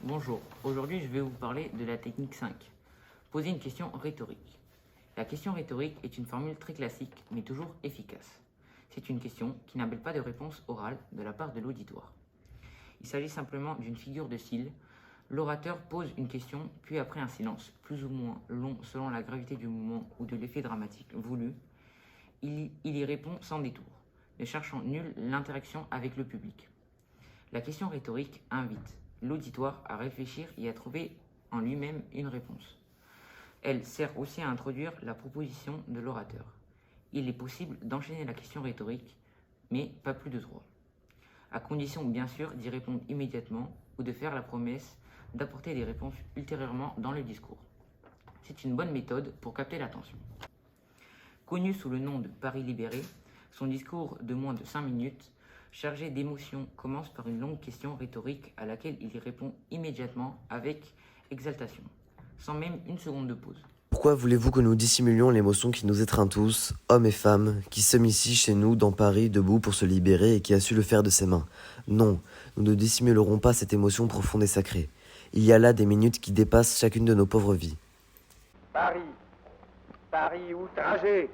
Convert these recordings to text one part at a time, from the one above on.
Bonjour, aujourd'hui je vais vous parler de la technique 5. Poser une question rhétorique. La question rhétorique est une formule très classique mais toujours efficace. C'est une question qui n'appelle pas de réponse orale de la part de l'auditoire. Il s'agit simplement d'une figure de style. L'orateur pose une question, puis après un silence, plus ou moins long selon la gravité du moment ou de l'effet dramatique voulu, il y répond sans détour, ne cherchant nul l'interaction avec le public. La question rhétorique invite l'auditoire à réfléchir et à trouver en lui-même une réponse. Elle sert aussi à introduire la proposition de l'orateur. Il est possible d'enchaîner la question rhétorique, mais pas plus de 3, à condition bien sûr d'y répondre immédiatement ou de faire la promesse d'apporter des réponses ultérieurement dans le discours. C'est une bonne méthode pour capter l'attention. Connu sous le nom de Paris libéré, son discours de moins de 5 minutes chargé d'émotions, commence par une longue question rhétorique à laquelle il y répond immédiatement avec exaltation, sans même une seconde de pause. Pourquoi voulez-vous que nous dissimulions l'émotion qui nous étreint tous, hommes et femmes, qui sommes ici chez nous, dans Paris, debout pour se libérer et qui a su le faire de ses mains? Non, nous ne dissimulerons pas cette émotion profonde et sacrée. Il y a là des minutes qui dépassent chacune de nos pauvres vies. Paris, Paris outragé,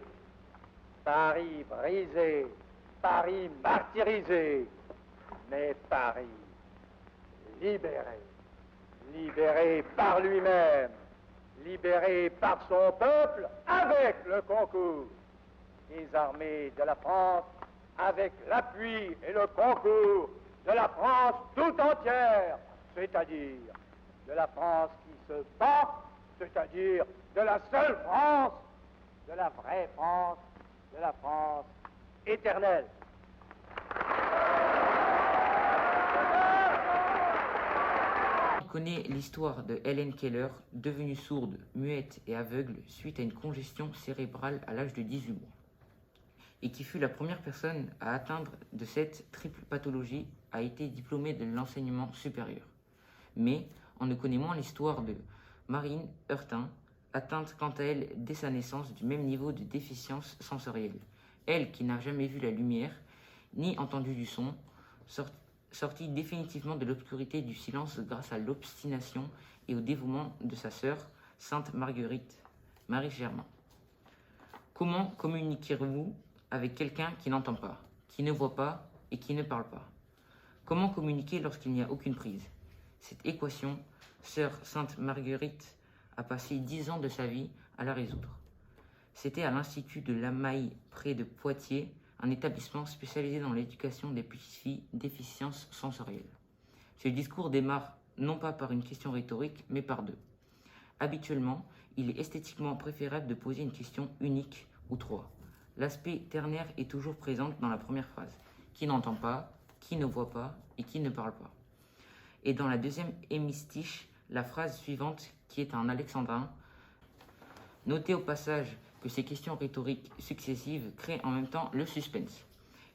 Paris brisé, Paris martyrisé, mais Paris libéré, libéré par lui-même, libéré par son peuple avec le concours des armées de la France, avec l'appui et le concours de la France tout entière, c'est-à-dire de la France qui se bat, c'est-à-dire de la seule France, de la vraie France, de la France éternelle. On connaît l'histoire de Helen Keller, devenue sourde, muette et aveugle suite à une congestion cérébrale à l'âge de 18 mois, et qui fut la première personne à atteindre de cette triple pathologie, a été diplômée de l'enseignement supérieur. Mais on ne connaît moins l'histoire de Marine Hurtin, atteinte quant à elle dès sa naissance du même niveau de déficience sensorielle. Elle qui n'a jamais vu la lumière, ni entendu du son, sortie définitivement de l'obscurité du silence grâce à l'obstination et au dévouement de sa sœur, Sainte Marguerite, Marie Germain. Comment communiquerez-vous avec quelqu'un qui n'entend pas, qui ne voit pas et qui ne parle pas? Comment communiquer lorsqu'il n'y a aucune prise? Cette équation, sœur Sainte Marguerite a passé 10 ans de sa vie à la résoudre. C'était à l'Institut de Lamaille, près de Poitiers, un établissement spécialisé dans l'éducation des petites filles déficience sensorielle. Ce discours démarre non pas par une question rhétorique, mais par deux. Habituellement, il est esthétiquement préférable de poser une question unique ou 3. L'aspect ternaire est toujours présent dans la première phrase. Qui n'entend pas, qui ne voit pas et qui ne parle pas. Et dans la deuxième hémistiche, la phrase suivante qui est en alexandrin. Notez au passage que ces questions rhétoriques successives créent en même temps le suspense.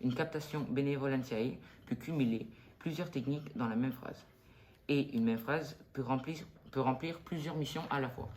Une captation benevolentiae peut cumuler plusieurs techniques dans la même phrase. Et une même phrase peut remplir plusieurs missions à la fois.